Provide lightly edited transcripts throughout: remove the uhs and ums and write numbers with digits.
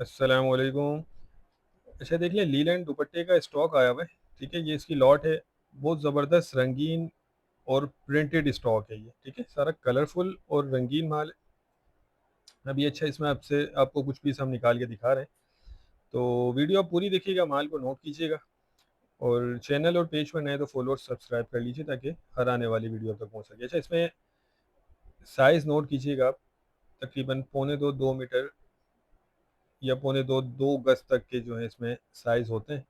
अस्सलाम वालेकुम। अच्छा देख लें, लीलैंड दुपट्टे का स्टॉक आया हुआ है। ठीक है, ये इसकी लॉट है। बहुत ज़बरदस्त रंगीन और प्रिंटेड स्टॉक है ये। ठीक है, सारा कलरफुल और रंगीन माल है। अभी अच्छा, इसमें आपसे आपको कुछ पीस हम निकाल के दिखा रहे हैं, तो वीडियो आप पूरी देखिएगा, माल को नोट कीजिएगा। और चैनल और पेज पर नए तो फॉलो और सब्सक्राइब कर लीजिए ताकि हर आने वाली वीडियो तक पहुँच सके। अच्छा, इसमें साइज़ नोट कीजिएगा आप। तकरीबन पौने दो 2 मीटर या पौने दो 2 गज तक के जो है इसमें साइज़ होते हैं।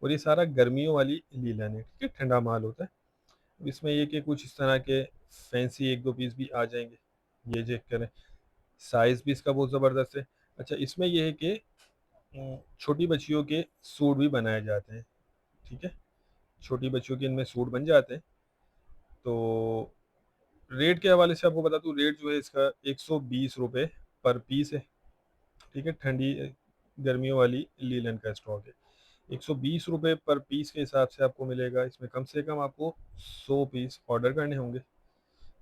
और ये सारा गर्मियों वाली लीलन है। ठीक है, ठंडा माल होता है। इसमें ये कि कुछ इस तरह के फैंसी एक दो पीस भी आ जाएंगे। ये चेक करें, साइज़ भी इसका बहुत ज़बरदस्त है। अच्छा, इसमें ये है कि छोटी बच्चियों के सूट भी बनाए जाते हैं। ठीक है, छोटी बच्चियों के इनमें सूट बन जाते हैं। तो रेट के हवाले से आपको बता दूँ, रेट जो है इसका 120 रुपये पर पीस है। ठीक है, ठंडी गर्मियों वाली लीलन का स्टॉक है। 120 रुपये पर पीस के हिसाब से आपको मिलेगा। इसमें कम से कम आपको 100 पीस ऑर्डर करने होंगे।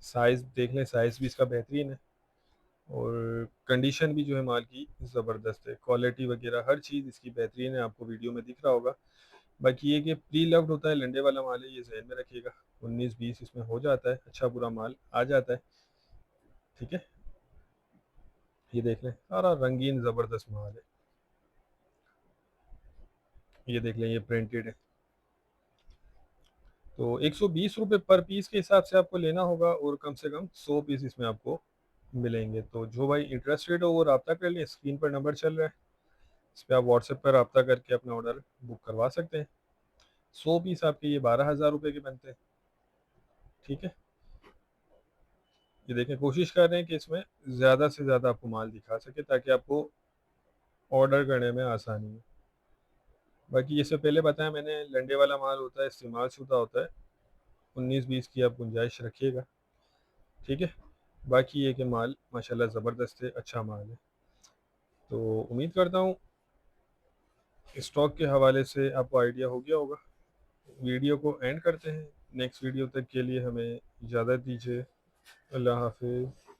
साइज़ देख लें, साइज़ भी इसका बेहतरीन है। और कंडीशन भी जो है माल की ज़बरदस्त है। क्वालिटी वगैरह हर चीज़ इसकी बेहतरीन है, आपको वीडियो में दिख रहा होगा। बाकी ये कि प्री लव्ड होता है, लंडे वाला माल है, ये जहन में रखिएगा। 19-20 इसमें हो जाता है, अच्छा बुरा माल आ जाता है। ठीक है, ये देख लें, सारा रंगीन ज़बरदस्त माल है। ये देख लें, ये प्रिंटेड है। तो 120 रुपये पर पीस के हिसाब से आपको लेना होगा और कम से कम 100 पीस इसमें आपको मिलेंगे। तो जो भाई इंटरेस्टेड हो वो रब्ता कर लें, स्क्रीन पर नंबर चल रहा है, इस पर आप व्हाट्सएप पर रब्ता करके अपना ऑर्डर बुक करवा सकते हैं। 100 पीस आपके ये 12,000 रुपये के बनते हैं। ठीक है, ये देखें, कोशिश कर रहे हैं कि इसमें ज़्यादा से ज़्यादा आपको माल दिखा सके ताकि आपको ऑर्डर करने में आसानी हो। बाकी इससे पहले बताया मैंने, लंडे वाला माल होता है, इस्तेमाल शुदा होता है। 19-20 की आप गुंजाइश रखिएगा। ठीक है, बाकी ये कि माल माशाल्लाह ज़बरदस्त है, अच्छा माल है। तो उम्मीद करता हूँ स्टॉक के हवाले से आपको आइडिया हो गया होगा। वीडियो को एंड करते हैं। नेक्स्ट वीडियो तक के लिए हमें इजाज़त दीजिए। अल्लाह हाफिज़।